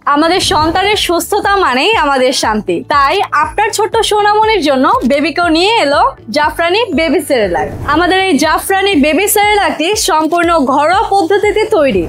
আমাদের সন্তানের সুস্থতা মানেই আমাদের শান্তি। তাই আপনার ছোট্ট সোনামনির জন্য বেবিকেও নিয়ে এলো জাফরানি বেবি সেরেলাক। আমাদের এই জাফরানি বেবি সেরেলাকটি সম্পূর্ণ ঘরোয়া পদ্ধতিতে তৈরি,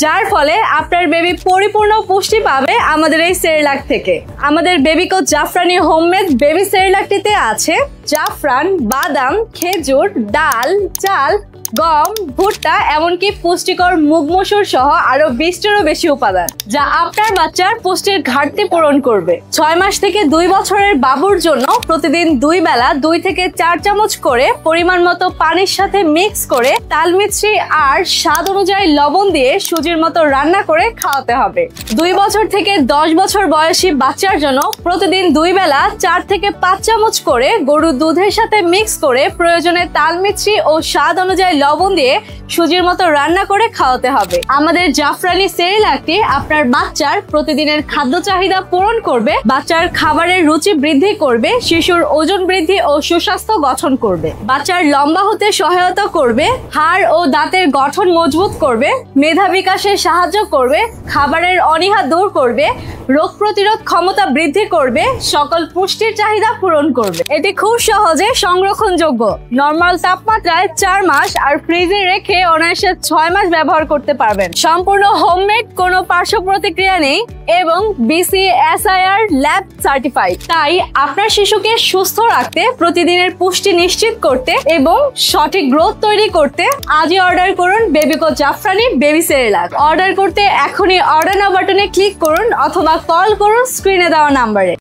যার ফলে আপনার বেবি পরিপূর্ণ পুষ্টি পাবে আমাদের এই সেরেলাক থেকে। আমাদের বেবিকো জাফরানি হোমমেড বেবি সেরেলাকটিতে আছে জাফরান, বাদাম, খেজুর, ডাল, চাল, গম, ভুট্টা, এমনকি পুষ্টিকর মুগ মসুর সহ আরো 20টারও বেশি উপাদান, যা আপনার বাচ্চার পুষ্টির ঘাটতি পূরণ করবে। 6 মাস থেকে 2 বছরের বাবুর জন্য প্রতিদিন 2 বেলা 2 থেকে 4 চামচ করে পরিমাণ মতো পানির সাথে মিক্স করে তালমিছরি আর স্বাদ অনুযায়ী লবণ দিয়ে সুজির মতো রান্না করে খাওয়াতে হবে। 2 বছর থেকে 10 বছর বয়সী বাচ্চার জন্য প্রতিদিন 2 বেলা 4 থেকে 5 চামচ করে গরুর দুধের সাথে মিক্স করে প্রয়োজনে তালমিছরি ও স্বাদ অনুযায়ী লবণ দিয়ে সুজির মতো রান্না করে খাওয়াতে হবে। আমাদের জাফরানি সেরেলাকটি আপনার বাচ্চার প্রতিদিনের খাদ্য চাহিদা পূরণ করবে, বাচ্চার খাবারের রুচি বৃদ্ধি করবে, শিশুর ওজন বৃদ্ধি ও সুস্বাস্থ্য গঠন করবে, বাচ্চার লম্বা হতে সহায়তা করবে, হাড় ও দাঁতের গঠন মজবুত করবে, মেধা বিকাশে সাহায্য করবে, খাবারের অনীহা দূর করবে, রোগ প্রতিরোধ ক্ষমতা বৃদ্ধি করবে, সকল পুষ্টির চাহিদা পূরণ করবে। এটি খুব সহজে সংরক্ষণযোগ্য, নরমাল তাপমাত্রায় 4 মাস আর ফ্রিজে রেখে অনায়াসে 6 মাস ব্যবহার করতে পারবেন। সম্পূর্ণ হোমমেড, কোনো পার্শ্ব প্রতিক্রিয়া নেই এবং BCSIR ল্যাব সার্টিফাইড। তাই আপনার শিশুকে সুস্থ রাখতে, প্রতিদিনের পুষ্টি নিশ্চিত করতে এবং সঠিক গ্রোথ তৈরি করতে আজই অর্ডার করুন বেবিকো জাফরানি বেবি সেরেলাক। অর্ডার করতে এখনই অর্ডার নাও বাটনে ক্লিক করুন অথবা কল করুন স্ক্রিনে দেওয়া নাম্বারে।